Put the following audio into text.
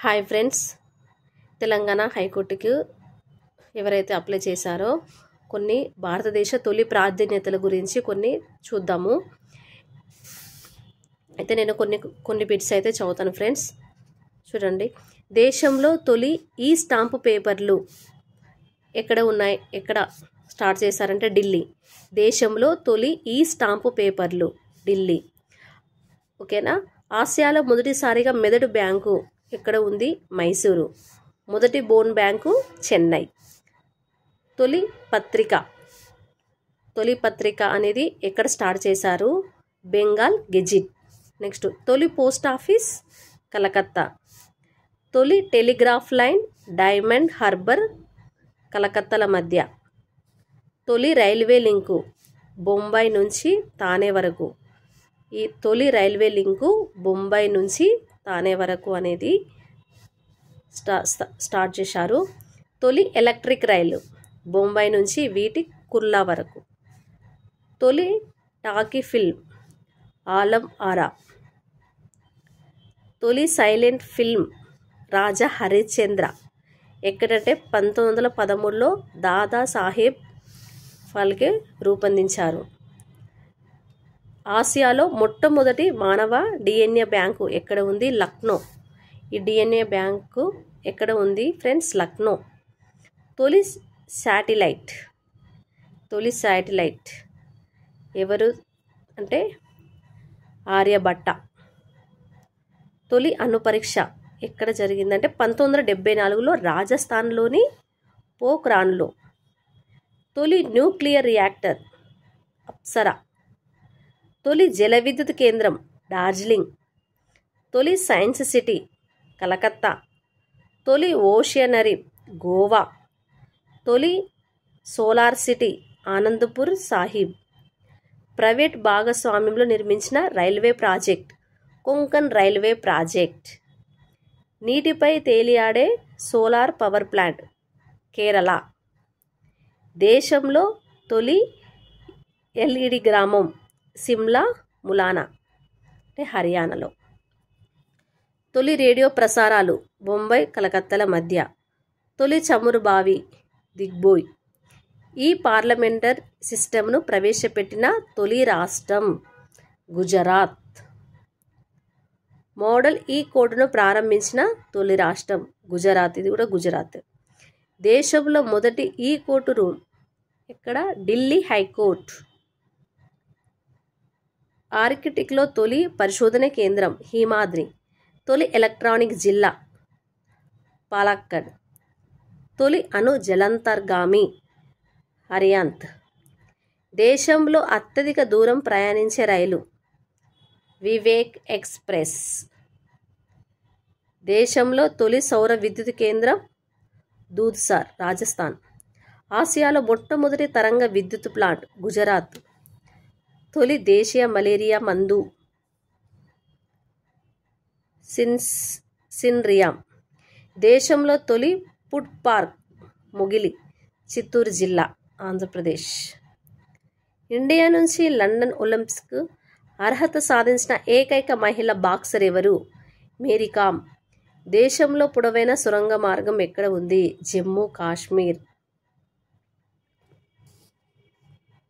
Hi friends, Telangana హైకోర్టుకు ఎవరైతే apply చేశారో కొన్ని భారతదేశ తొలి ప్రాధాన్యతల గురించి కొన్ని చూద్దాము. అయితే నేను కొన్ని బిట్స్ అయితే చదువుతాను ఫ్రెండ్స్. చూడండి, దేశంలో తొలి ఈ స్టాంపు పేపర్లు ఎక్కడ ఉన్నాయి? ఎక్కడ స్టార్ట్ చేశారంటే ఢిల్లీ. దేశంలో తొలి ఈ స్టాంపు పేపర్లు ఢిల్లీ. ఓకేనా. ఆసియాలో మొదటిసారిగా మెదడు బ్యాంకు ఎక్కడ ఉంది? మైసూరు. మొదటి బోన్ బ్యాంకు చెన్నై. తొలి పత్రిక అనేది ఎక్కడ స్టార్ట్ చేశారు? బెంగాల్ గెజిట్. నెక్స్ట్, తొలి పోస్ట్ ఆఫీస్ కలకత్తా. తొలి టెలిగ్రాఫ్ లైన్ డైమండ్ హార్బర్ కలకత్తాల మధ్య. తొలి రైల్వే లింకు బొంబాయి నుంచి తానే వరకు. ఈ తొలి రైల్వే లింకు బొంబాయి నుంచి తానే వరకు అనేది స్టార్ట్ చేశారు. తొలి ఎలక్ట్రిక్ రైలు బొంబాయి నుంచి వీటి కుర్లా వరకు. తొలి టాకీ ఫిల్మ్ ఆలం ఆరా. తొలి సైలెంట్ ఫిల్మ్ రాజా హరిశ్చంద్ర ఎక్కడంటే 1913లో దాదా సాహెబ్ ఫాల్కే రూపొందించారు. ఆసియాలో మొట్టమొదటి మానవ డిఎన్ఏ బ్యాంకు ఎక్కడ ఉంది? లక్నో. ఈ డిఎన్ఏ బ్యాంకు ఎక్కడ ఉంది ఫ్రెండ్స్? లక్నో. తొలి శాటిలైట్ ఎవరు అంటే ఆర్యభట్ట. తొలి అణుపరీక్ష ఎక్కడ జరిగిందంటే 1974లో రాజస్థాన్లోని పోఖ్రాన్లో. తొలి న్యూక్లియర్ రియాక్టర్ అప్సరా. తొలి జల విద్యుత్ కేంద్రం డార్జిలింగ్. తొలి సైన్స్ సిటీ కలకత్తా. తొలి ఓషియనరీ గోవా. తొలి solar city Anandpur Sahib. Private భాగస్వామ్యంలో నిర్మించిన railway project Konkan railway project. నీటిపై తేలియాడే సోలార్ పవర్ ప్లాంట్ కేరళ. దేశంలో తొలి ఎల్ఈడి గ్రామం సిమ్లా ములానా అంటే హర్యానాలో. తొలి రేడియో ప్రసారాలు బొంబాయి కలకత్తాల మధ్య. తొలి చమురు బావి దిగ్బోయ్. ఈ పార్లమెంటరీ సిస్టమ్ను ప్రవేశపెట్టిన తొలి రాష్ట్రం గుజరాత్. మోడల్ ఈ కోడ్ను ప్రారంభించిన తొలి రాష్ట్రం గుజరాత్. ఇది కూడా గుజరాత్. దేశంలో మొదటి ఈ కోర్టు రూమ్ ఇక్కడ ఢిల్లీ హైకోర్టు. ఆర్కిటిక్లో తొలి పరిశోధన కేంద్రం హిమాద్రి. తొలి ఎలక్ట్రానిక్ జిల్లా పాలక్కడ్. తొలి అణు జలాంతర్గామి అరియాంత్. దేశంలో అత్యధిక దూరం ప్రయాణించే రైలు వివేక్ ఎక్స్ప్రెస్. దేశంలో తొలి సౌర విద్యుత్ కేంద్రం దూద్సార్ రాజస్థాన్. ఆసియాలో మొట్టమొదటి తరంగ విద్యుత్ ప్లాంట్ గుజరాత్. తొలి దేశీయ మలేరియా మందు సిన్రియామ్. దేశంలో తొలి ఫుడ్ పార్క్ ముగిలి చిత్తూరు జిల్లా ఆంధ్రప్రదేశ్. ఇండియా నుంచి లండన్ ఒలింపిక్స్కు అర్హత సాధించిన ఏకైక మహిళ బాక్సర్ ఎవరు? మేరీకామ్. దేశంలో పొడవైన సొరంగ మార్గం ఎక్కడ ఉంది? జమ్మూ కాశ్మీర్.